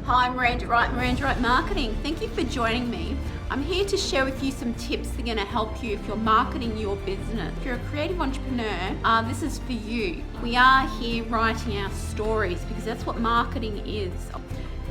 Hi, I'm Miranda Wright Marketing. Thank you for joining me. I'm here to share with you some tips that are going to help you if you're marketing your business. If you're a creative entrepreneur, this is for you. We are here writing our stories because that's what marketing is.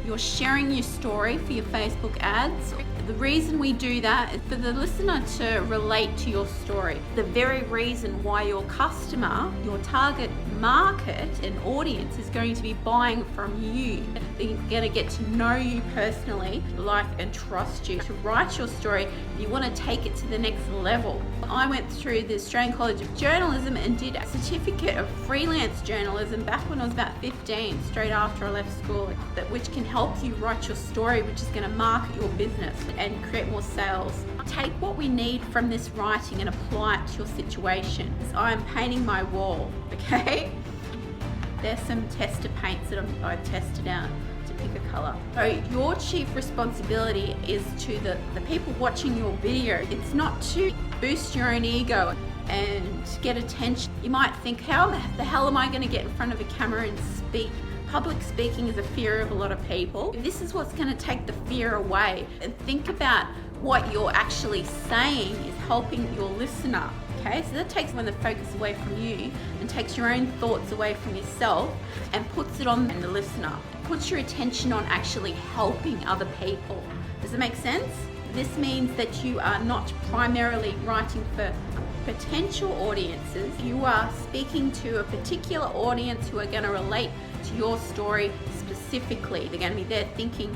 You're sharing your story for your Facebook ads. The reason we do that is for the listener to relate to your story. The very reason why your customer, your target market and audience is going to be buying from you. They're going to get to know you personally, like and trust you. To write your story, you want to take it to the next level. I went through the Australian College of Journalism and did a certificate of freelance journalism back when I was about 15, straight after I left school, which can help you write your story, which is going to market your business and create more sales. Take what we need from this writing and apply it to your situation. So I'm painting my wall, okay? There's some tester paints that I've tested out to pick a color. So your chief responsibility is to the people watching your video. It's not to boost your own ego and get attention. You might think, how the hell am I going to get in front of a camera and speak? Public speaking is a fear of a lot of people. This is what's going to take the fear away. And think about what you're actually saying is helping your listener. Okay, so that takes the focus away from you and takes your own thoughts away from yourself and puts it on the listener. It puts your attention on actually helping other people. Does it make sense? This means that you are not primarily writing for potential audiences. You are speaking to a particular audience who are going to relate to your story specifically. They're going to be there thinking,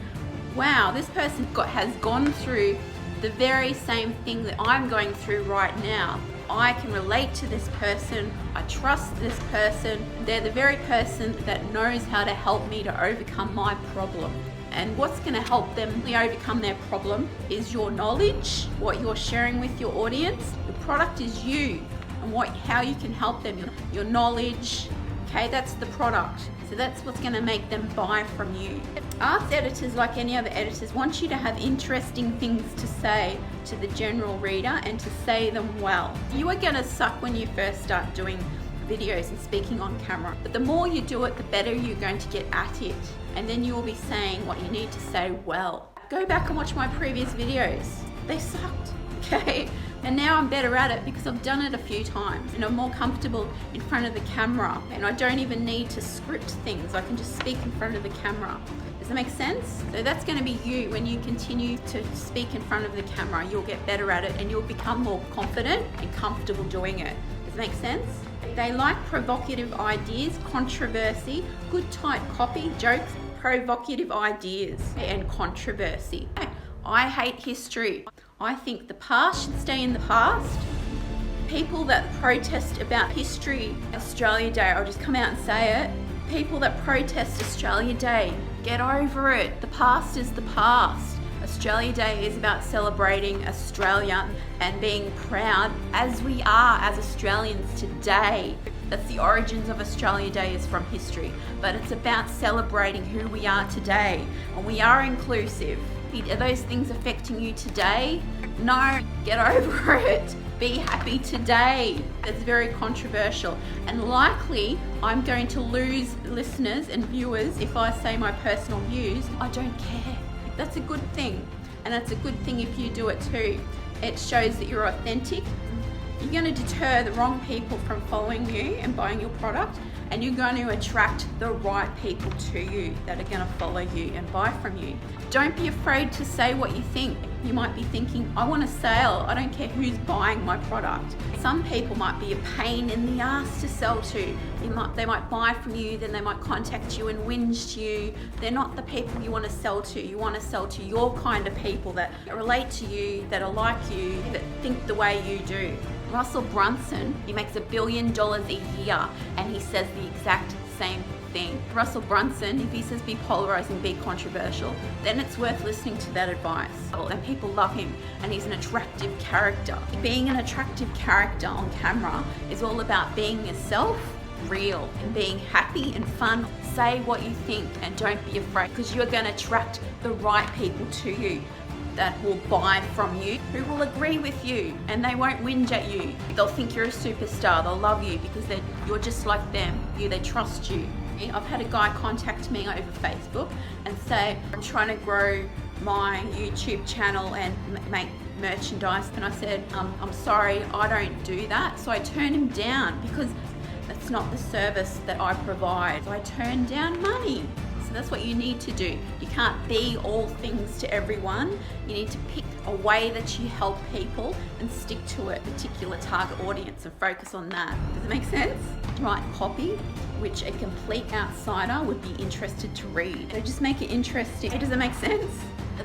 wow, this person has gone through the very same thing that I'm going through right now. I can relate to this person. I trust this person. They're the very person that knows how to help me to overcome my problem. And what's going to help them overcome their problem is your knowledge, what you're sharing with your audience. Your product is you and how you can help them. Your knowledge, okay, that's the product. So that's what's going to make them buy from you. Arts editors, like any other editors, want you to have interesting things to say to the general reader and to say them well. You are going to suck when you first start doing videos and speaking on camera, but the more you do it, the better you're going to get at it, and then you will be saying what you need to say well. Go back and watch my previous videos. They sucked, okay? And now I'm better at it because I've done it a few times and I'm more comfortable in front of the camera, and I don't even need to script things. I can just speak in front of the camera. Does that make sense? So that's going to be you. When you continue to speak in front of the camera, you'll get better at it and you'll become more confident and comfortable doing it. Does that make sense? They like provocative ideas, controversy, good tight copy, jokes, provocative ideas, and controversy. I hate history. I think the past should stay in the past. People that protest about history, Australia Day, I'll just come out and say it. People that protest Australia Day, get over it. The past is the past. Australia Day is about celebrating Australia and being proud as we are as Australians today. That's the origins of Australia Day, is from history, but it's about celebrating who we are today, and we are inclusive. Are those things affecting you today? No, get over it. Be happy today. That's very controversial, and likely I'm going to lose listeners and viewers if I say my personal views. I don't care. That's a good thing, and that's a good thing if you do it too. It shows that you're authentic. You're going to deter the wrong people from following you and buying your product, and you're going to attract the right people to you that are going to follow you and buy from you. Don't be afraid to say what you think. You might be thinking, I want a sale. I don't care who's buying my product. Some people might be a pain in the ass to sell to. They might buy from you, then they might contact you and whinge to you. They're not the people you want to sell to. You want to sell to your kind of people that relate to you, that are like you, that think the way you do. Russell Brunson, he makes $1 billion a year, and he says the exact same thing. Russell Brunson, if he says be polarizing, be controversial, then it's worth listening to that advice. And people love him, and he's an attractive character. Being an attractive character on camera is all about being yourself, real, and being happy and fun. Say what you think and don't be afraid, because you're going to attract the right people to you that will buy from you, who will agree with you, and they won't whinge at you. They'll think you're a superstar. They'll love you because you're just like them. They trust you. I've had a guy contact me over Facebook and say, I'm trying to grow my YouTube channel and make merchandise. And I said, I'm sorry, I don't do that. So I turned him down because that's not the service that I provide. So I turned down money. So that's what you need to do. You can't be all things to everyone. You need to pick a way that you help people and stick to a particular target audience and focus on that. Does it make sense? Write copy which a complete outsider would be interested to read. So just make it interesting. Does it make sense?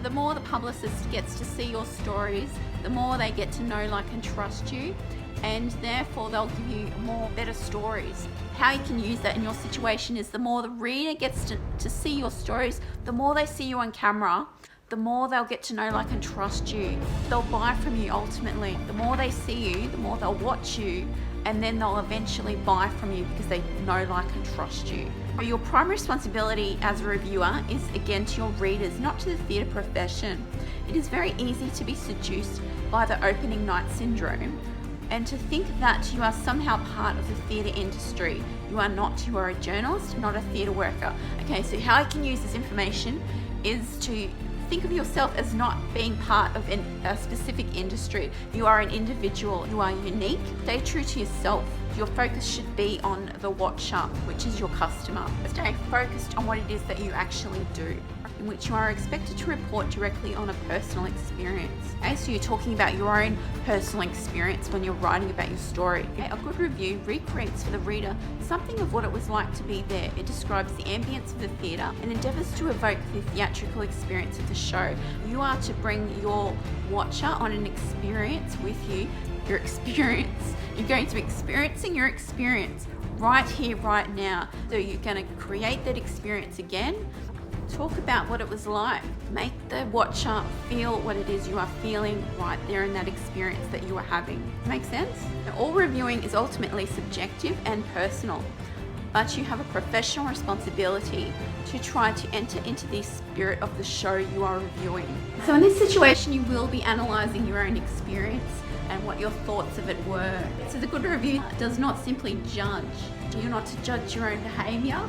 The more the publicist gets to see your stories, the more they get to know, like, and trust you, and therefore they'll give you more better stories. How you can use that in your situation is the more the reader gets to see your stories, the more they see you on camera, the more they'll get to know, like, and trust you. They'll buy from you ultimately. The more they see you, the more they'll watch you, and then they'll eventually buy from you because they know, like, and trust you. Your primary responsibility as a reviewer is, again, to your readers, not to the theatre profession. It is very easy to be seduced by the opening night syndrome and to think that you are somehow part of the theatre industry. You are not. You are a journalist, not a theatre worker. Okay, so how I can use this information is to think of yourself as not being part of a specific industry. You are an individual. You are unique. Stay true to yourself. Your focus should be on the watcher, which is your customer. Stay focused on what it is that you actually do, in which you are expected to report directly on a personal experience. Okay, so you're talking about your own personal experience when you're writing about your story. Okay, a good review recreates for the reader something of what it was like to be there. It describes the ambience of the theatre and endeavours to evoke the theatrical experience of the show. You are to bring your watcher on an experience with you. Your experience. You're going to be experiencing your experience right here, right now. So you're going to create that experience again. Talk about what it was like. Make the watcher feel what it is you are feeling right there in that experience that you are having. Make sense? Now, all reviewing is ultimately subjective and personal, but you have a professional responsibility to try to enter into the spirit of the show you are reviewing. So in this situation, you will be analysing your own experience and what your thoughts of it were. So the good review does not simply judge. You're not to judge your own behaviour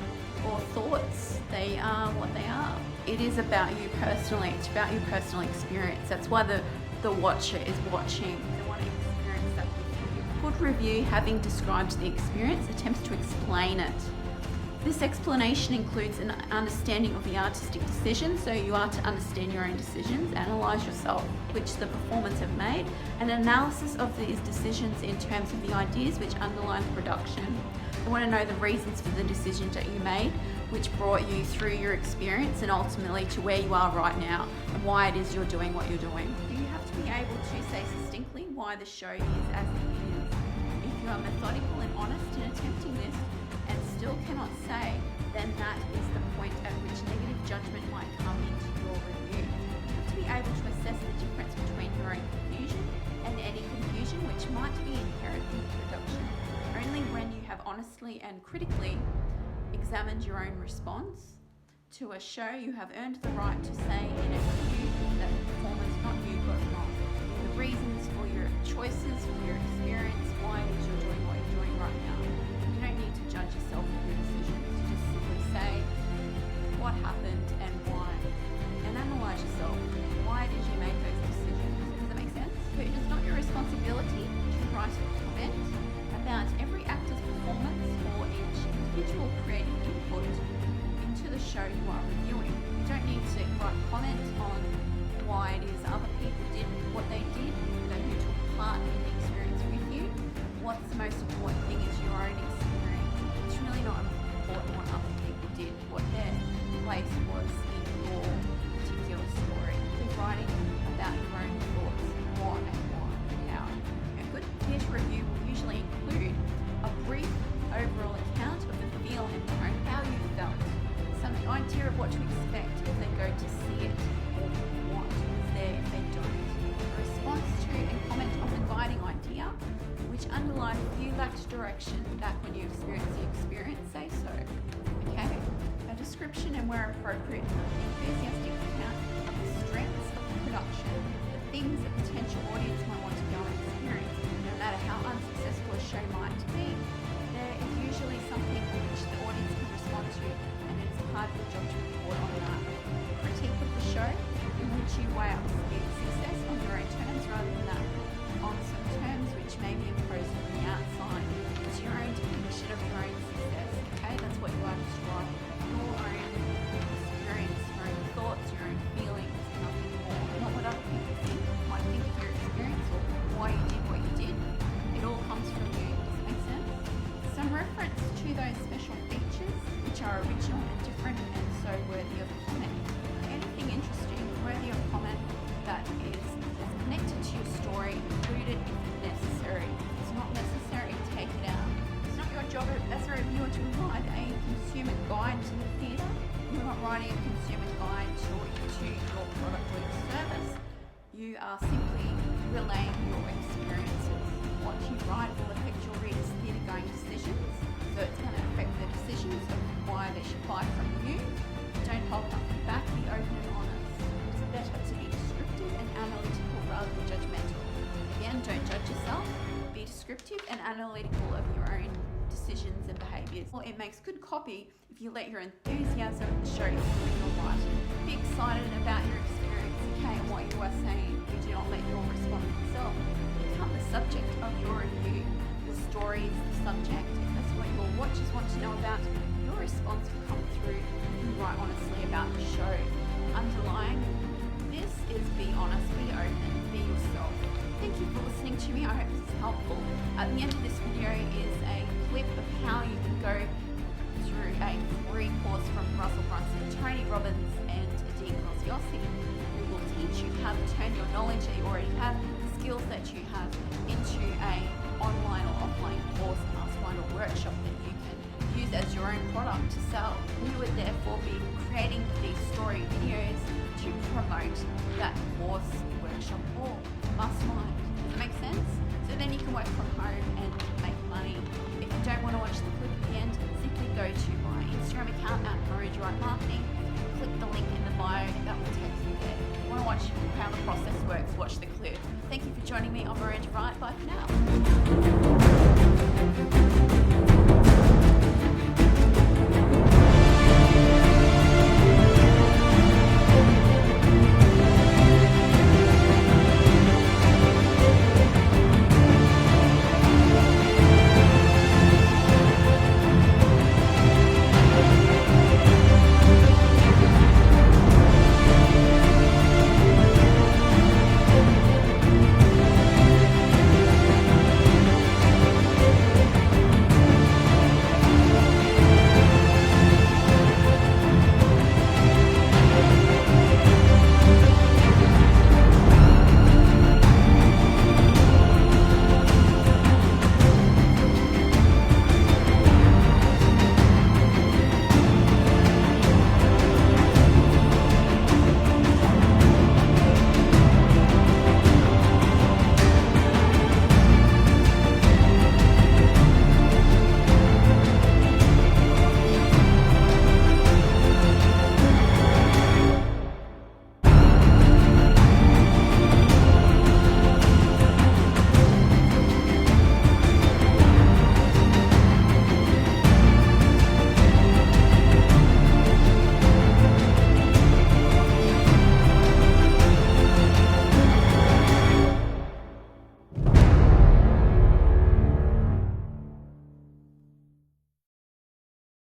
or thoughts. They are what they are. It is about you personally. It's about your personal experience. That's why the watcher is watching. They want to experience that with you. Good review, having described the experience, attempts to explain it. This explanation includes an understanding of the artistic decision, so you are to understand your own decisions, analyse yourself, which the performers have made, and analysis of these decisions in terms of the ideas which underlie the production. You want to know the reasons for the decisions that you made, which brought you through your experience and ultimately to where you are right now, and why it is you're doing what you're doing. You have to be able to say succinctly why the show is as it is. If you are methodical and honest in attempting this, and still cannot say, then that is the point at which negative judgment might come into your review. You have to be able to assess the difference between your own confusion and any confusion which might be inherent in the production. Only when you have honestly and critically examined your own response to a show, you have earned the right to say in a review that the performance, not you, got wrong. The reasons for your choices, for your experience, why it is you're doing what you're doing right now. You don't need to judge yourself for your decisions. Just simply say what happened and why, and analyse yourself. Why did you make those decisions? Does that make sense? But it is not your responsibility to write a comment about every actor's performance or each individual creative input into the show you are reviewing. You don't need to write comment on why it is other people did what they did, who took part in the experience with you. What's the most important thing is your own experience. It's really not important what other people did, what their place was in your particular story. So writing about your own thoughts, what and why and how. A good theatre review will usually include a brief overall account of the feel and tone, how you felt, some idea of what to expect if they go to see it, or what is there if they don't. A response to and comment on the guiding idea, which underline if you lacked direction back when you experienced the experience, say so. Okay? A description and where appropriate, enthusiastic account of the strengths of the production, the things that potential audience might want to go and experience. No matter how unsuccessful a show might be, there is usually something which the audience can respond to you weigh up success on your own terms rather than that on some terms which may be imposed from the outside. It's your own definition of your own success, okay? That's what you are to strive for. Your own experience, your own thoughts, your own feelings, nothing more. Not what other people think, might think of your experience or why you did what you did. It all comes from you. Does it make sense? Some reference to those special features which are original and different and so worthy of comment. Anything interesting, worthy of comment that is connected to your story, include it if necessary. If it's not necessary, take it out. It's not your job as a reviewer to provide a consumer guide to the theatre. You're not writing a consumer guide to your product or your service. You are simply relaying your experiences. What you write will affect your readers' theatre-going decisions. So it's going to affect the decisions of why they should buy from you. Don't hold nothing back, be open and honest. It's better to be descriptive and analytical rather than judgmental. Again, don't judge yourself. Be descriptive and analytical of your own decisions and behaviours. Well, it makes good copy if you let your enthusiasm show through your writing. Be excited about your experience, okay, and what you are saying. You do not let your respondent itself become the subject of your review. The story is the subject. If that's what your watchers want to know about, your response will come through. You write honestly about the show. Underlying this is be honest, be open, be yourself. Thank you for listening to me. I hope this is helpful. At the end of this video is a clip of how you can go through a free course from Russell Brunson, Tony Robbins, and Dean Graziosi, who will teach you how to turn your knowledge that you already have, the skills that you have, into a online or offline course, mastermind, or workshop that you can use as your own product to sell. We would therefore be creating these story videos to promote that course, workshop, or mastermind. Does it make sense? So then you can work from home and make money. If you don't want to watch the clip at the end, simply go to my Instagram account at Marooned Right Marketing. Click the link in the bio, that will take you there. If you want to watch how the process works, watch the clip. Thank you for joining me on Marooned Right. Bye for now.